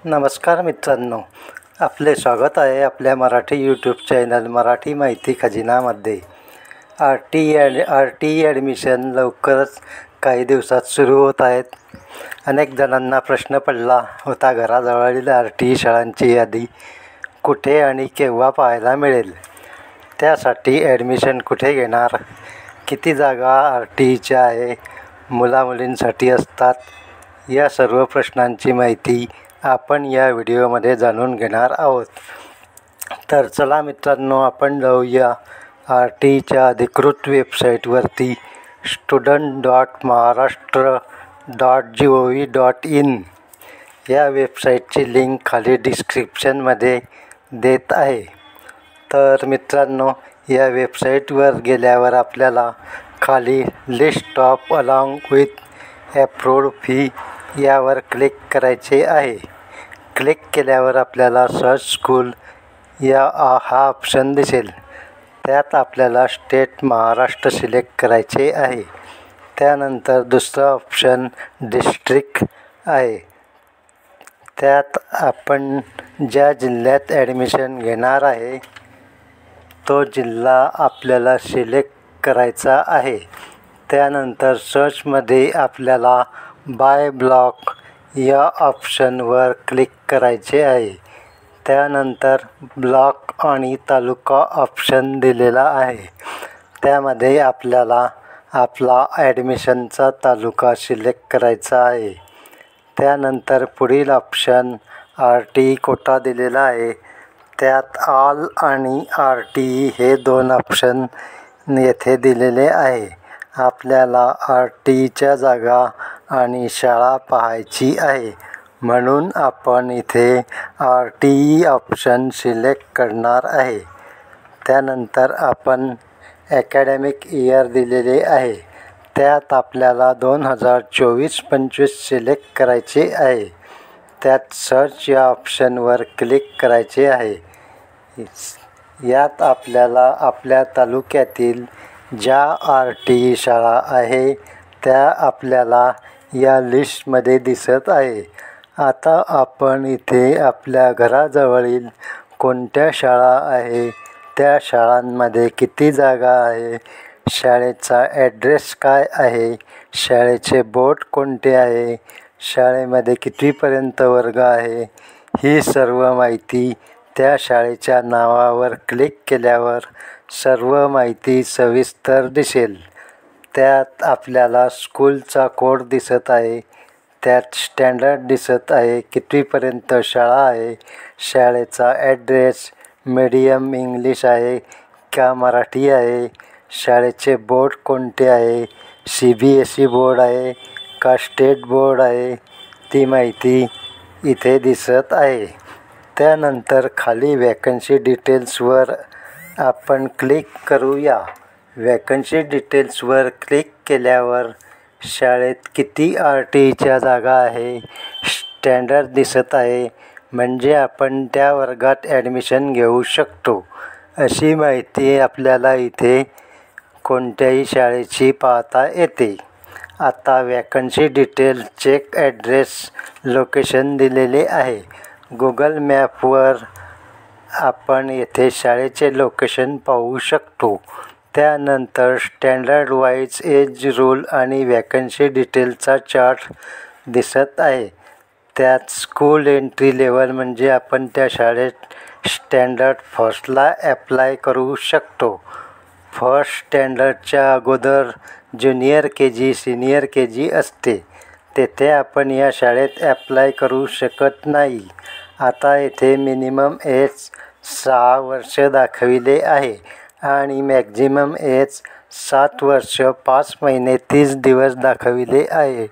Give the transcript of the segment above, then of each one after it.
नमस्कार मित्रांनो, आपले स्वागत आहे आपल्या मराठी यूट्यूब चॅनल मराठी माहिती खजिनामध्ये। आर टी ॲडमिशन लवकरच काही दिवसात सुरू होत आहेत। अनेक जणांना प्रश्न पडला होता, घराजवळील RTE शाळांची यादी कुठे आणि केव्हा पाहायला मिळेल, त्यासाठी ॲडमिशन कुठे घेणार, किती जागा RTEच्या आहे, मुलामुलींसाठी असतात, या सर्व प्रश्नांची माहिती आपण या व्हिडिओमध्ये जाणून घेणार आहोत। तर चला मित्रांनो, आपण जाऊया RTEच्या अधिकृत वेबसाईटवरती student.maharashtra.gov.in या वेबसाईटची लिंक खाली डिस्क्रिप्शनमध्ये देत आहे। तर मित्रांनो, या वेबसाईटवर गेल्यावर आपल्याला खाली list of along with approved fee यावर क्लिक करायचे आहे। क्लिक केल्यावर आपल्याला सर्च स्कूल हा ऑप्शन दिसेल। त्यात आपल्याला स्टेट महाराष्ट्र सिलेक्ट करायचे आहे। त्यानंतर दुसरा ऑप्शन डिस्ट्रिक्ट आहे। त्यात आपण ज्या जिल्ह्यात ॲडमिशन घेणार आहे तो जिल्हा आपल्याला सिलेक्ट करायचा आहे। त्यानंतर सर्चमध्ये आपल्याला बाय ब्लॉक या ऑप्शनवर क्लिक करायचे आहे। त्यानंतर ब्लॉक आणि तालुका ऑप्शन दिलेला आहे। त्यामध्ये आपल्याला आपला ॲडमिशनचा तालुका सिलेक्ट करायचा आहे। त्यानंतर पुढील ऑप्शन RTE कोटा दिलेला आहे। त्यात ऑल आणि RTE हे दोन ऑप्शन येथे दिलेले आहे। आपल्याला RTEच्या जागा आणि शाळा पाहायची आहे, म्हणून आपण इथे RTE ऑप्शन सिलेक्ट करणार आहे। त्यानंतर आपण ॲकॅडमिक इयर दिलेले आहे। त्यात आपल्याला 2024-25 सिलेक्ट करायचे आहे। त्यात सर्च या ऑप्शनवर क्लिक करायचे आहे। यात आपल्याला आपल्या तालुक्यातील ज्या RTE शाळा आहे त्या आपल्याला या लिस्टमध्ये दिसत आहे। आता आपण इथे आपल्या घराजवळील कोणत्या शाळा आहे, त्या शाळांमध्ये किती जागा आहे, शाळेचा ॲड्रेस काय आहे, शाळेचे बोर्ड कोणते आहे, शाळेमध्ये कितवीपर्यंत वर्ग आहे, ही सर्व माहिती त्या शाळेच्या नावावर क्लिक केल्यावर सर्व माहिती सविस्तर दिसेल। त्यात आपल्याला स्कूलचा कोड दिसत आहे, त्यात स्टँडर्ड दिसत आहे, कितवीपर्यंत शाळा आहे, शाळेचा ॲड्रेस, मीडियम इंग्लिश आहे का मराठी आहे, शाळेचे बोर्ड कोणते आहे, CBSE बोर्ड आहे का स्टेट बोर्ड आहे, ती माहिती इथे दिसत आहे। त्यानंतर खाली वॅकन्सी डिटेल्सवर आपण क्लिक करूया। वॅकन्सी डिटेल्सवर क्लिक केल्यावर शाळेत किती RTEच्या जागा आहे, स्टँडर्ड दिसत आहे, म्हणजे आपण त्या वर्गात ॲडमिशन घेऊ शकतो, अशी माहिती आपल्याला इथे कोणत्याही शाळेची पाहता येते। आता vacancy details check address location दिलेले आहे। गुगल मॅपवर आपण येथे शाळेचे लोकेशन पाहू शकतो। त्यानंतर स्टँडर्ड वाईज एज रूल आणि वॅकन्सी डिटेलचा चार्ट दिसत आहे। त्यात स्कूल एंट्री लेवल म्हणजे आपण त्या शाळेत स्टँडर्ड फर्स्टला ॲप्लाय करू शकतो। फर्स्ट स्टँडर्डच्या अगोदर ज्युनियर KG, सिनियर KG असते, तेथे आपण या शाळेत ॲप्लाय करू शकत नाही। आता येथे मिनिमम एज 6 वर्ष दाखविले आहे आणि मॅक्झिमम एज 7 वर्ष 5 महिने 30 दिवस दाखविले आहे।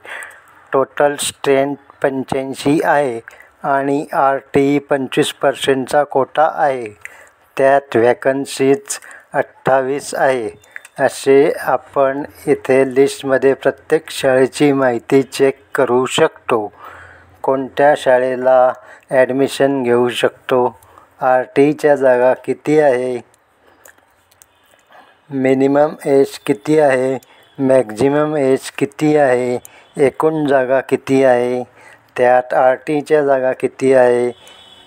टोटल स्ट्रेंथ 85 आहे आणि RTE 25% कोटा आहे। त्यात वॅकन्सीज 28 आहे। असे आपण इथे लिस्टमध्ये प्रत्येक शाळेची माहिती चेक करू शकतो। कोणत्या शाळेला ॲडमिशन घेऊ शकतो, RTEच्या जागा किती आहे, मिनिमम एज किती आहे, मॅक्झिमम एज किती आहे, एकूण जागा किती आहे, त्यात RTच्या जागा किती आहे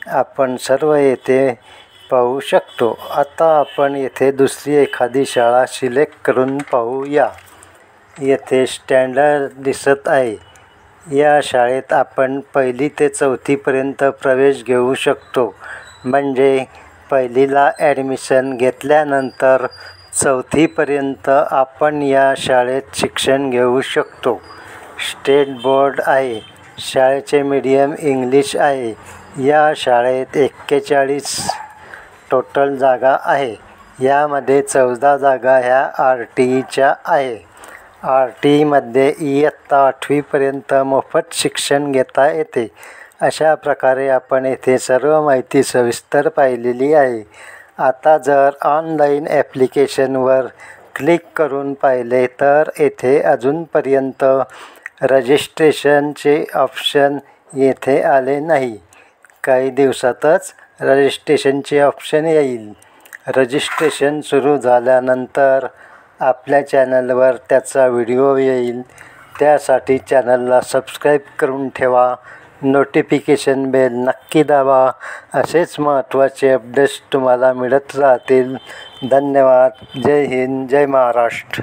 आपण सर्व येथे पाहू शकतो. आता आपण येथे दुसरी एखादी शाळा सिलेक्ट करून पाहूया. येथे स्टँडर्ड दिसत आहे. या शाळेत आपण 1ली ते 4थीपर्यंत प्रवेश घेऊ शकतो. म्हणजे 1लीला ॲडमिशन घेतल्यानंतर 4थीपर्यंत आपण या शाळेत शिक्षण घेऊ शकतो. स्टेट बोर्ड आहे. शाळेचे मीडियम इंग्लिश आहे. या शाळेत 41 टोटल जागा आहे. यामध्ये 14 जागा ह्या RTच्या आहे. RTमध्ये इयत्ता 8वीपर्यंत मोफत शिक्षण घेता येते. अशा प्रकारे आपण येथे सर्व माहिती सविस्तर पाहिलेली आहे. आता जर ऑनलाईन ॲप्लिकेशनवर क्लिक करून पाहिले तर येथे अजूनपर्यंत रजिस्ट्रेशनचे ऑप्शन येथे आले नाही. काही दिवसातच रजिस्ट्रेशनचे ऑप्शन येईल. रजिस्ट्रेशन सुरू झाल्यानंतर आपल्या चॅनलवर त्याचा व्हिडिओ येईल. त्यासाठी चॅनलला सबस्क्राईब करून ठेवा. नोटिफिकेशन बेल नक्की दाबा. असेच महत्त्वाचे अपडेट्स तुम्हाला मिळत राहतील. धन्यवाद. जय हिंद, जय महाराष्ट्र.